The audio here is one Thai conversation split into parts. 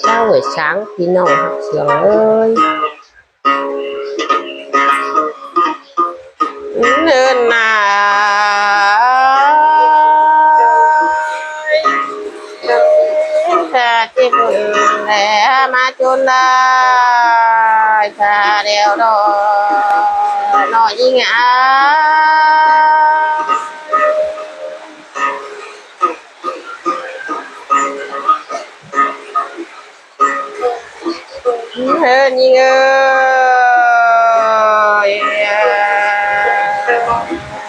เล่าไว้ช้างพี่น้องหักเสียงเอ้ยเดินหน้าถ้าที่พุ่นแหลมาจนได้ถ้าเดียวดอยน้อยยิ่งเฮ้ยยิ่ง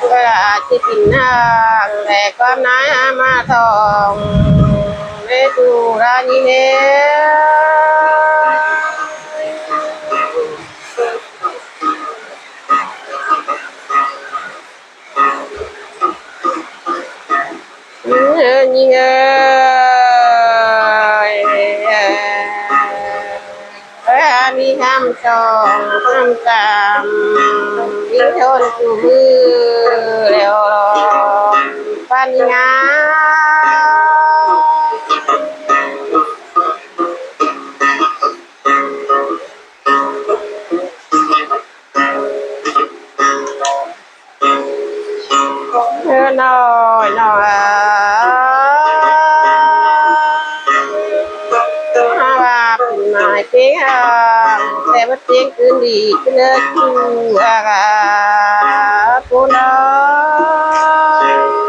เวลาที่กินห้างแต่ความนายมาทองไม่ดูรานีเนี้ยิ่งมีคำสองคำสามยิ่งชนจูมือเร็วปัญญาน้อยน้อยหมายเพียงแต่ว่าเสียงคืนดีก็เลยจูอาปูน้อย